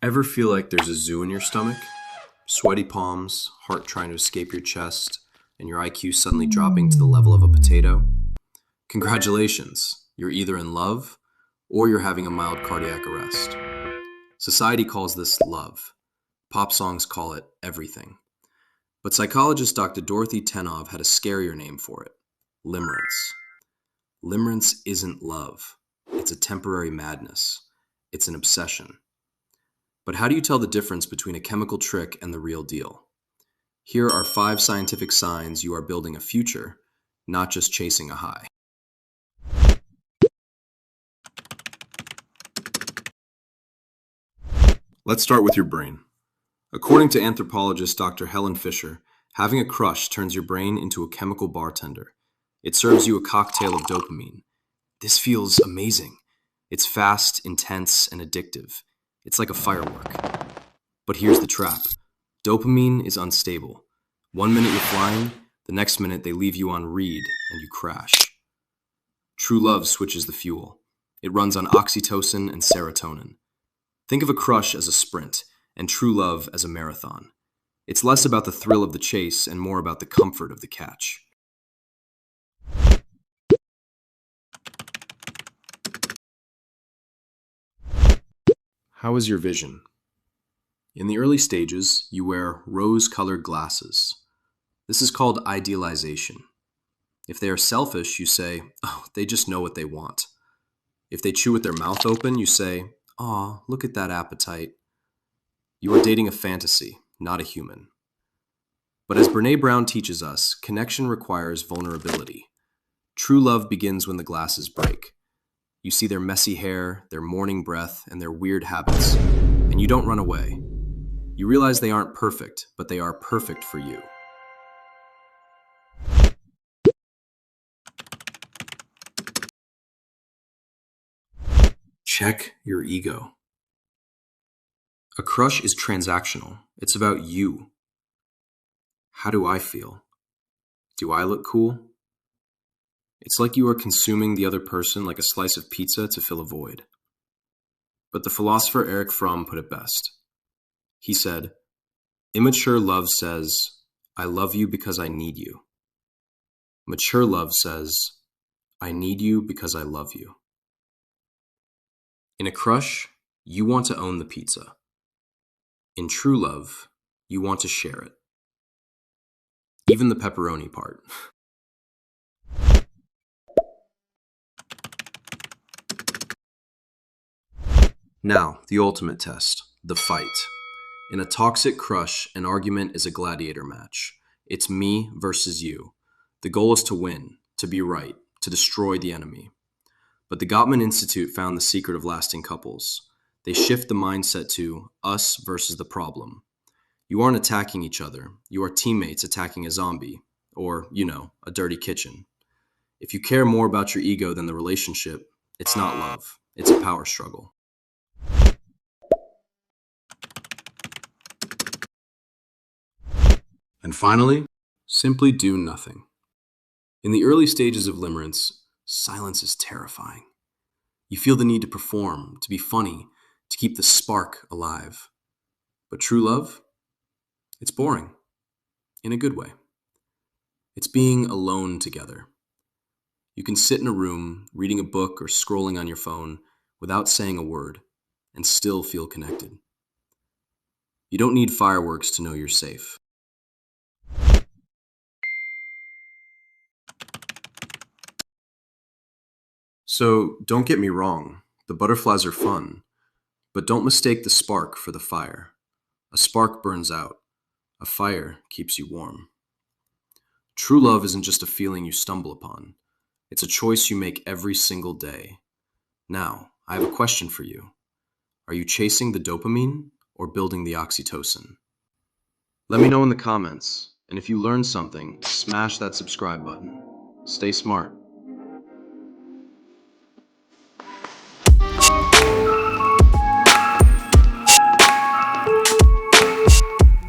Ever feel like there's a zoo in your stomach? Sweaty palms, heart trying to escape your chest, and your IQ suddenly dropping to the level of a potato? Congratulations, you're either in love or you're having a mild cardiac arrest. Society calls this love. Pop songs call it everything. But psychologist Dr. Dorothy Tenov had a scarier name for it: limerence. Limerence isn't love. It's a temporary madness. It's an obsession. But how do you tell the difference between a chemical trick and the real deal? Here are 5 scientific signs you are building a future, not just chasing a high. Let's start with your brain. According to anthropologist Dr. Helen Fisher, having a crush turns your brain into a chemical bartender. It serves you a cocktail of dopamine. This feels amazing. It's fast, intense, and addictive. It's like a firework. But here's the trap. Dopamine is unstable. 1 minute you're flying, the next minute they leave you on read and you crash. True love switches the fuel. It runs on oxytocin and serotonin. Think of a crush as a sprint and true love as a marathon. It's less about the thrill of the chase and more about the comfort of the catch. How is your vision? In the early stages, you wear rose-colored glasses. This is called idealization. If they are selfish, you say, "Oh, they just know what they want." If they chew with their mouth open, you say, "Aw, look at that appetite." You are dating a fantasy, not a human. But as Brené Brown teaches us, connection requires vulnerability. True love begins when the glasses break. You see their messy hair, their morning breath, and their weird habits, and you don't run away. You realize they aren't perfect, but they are perfect for you. Check your ego. A crush is transactional. It's about you. How do I feel? Do I look cool? It's like you are consuming the other person like a slice of pizza to fill a void. But the philosopher Erich Fromm put it best. He said, "Immature love says, 'I love you because I need you.' Mature love says, 'I need you because I love you.'" In a crush, you want to own the pizza. In true love, you want to share it. Even the pepperoni part. Now, the ultimate test, the fight. In a toxic crush, an argument is a gladiator match. It's me versus you. The goal is to win, to be right, to destroy the enemy. But the Gottman Institute found the secret of lasting couples. They shift the mindset to us versus the problem. You aren't attacking each other. You are teammates attacking a zombie, or, a dirty kitchen. If you care more about your ego than the relationship, it's not love. It's a power struggle. And finally, simply do nothing. In the early stages of limerence, silence is terrifying. You feel the need to perform, to be funny, to keep the spark alive. But true love? It's boring. In a good way. It's being alone together. You can sit in a room, reading a book or scrolling on your phone without saying a word, and still feel connected. You don't need fireworks to know you're safe. So don't get me wrong, the butterflies are fun, but don't mistake the spark for the fire. A spark burns out. A fire keeps you warm. True love isn't just a feeling you stumble upon. It's a choice you make every single day. Now, I have a question for you. Are you chasing the dopamine or building the oxytocin? Let me know in the comments, and if you learned something, smash that subscribe button. Stay smart.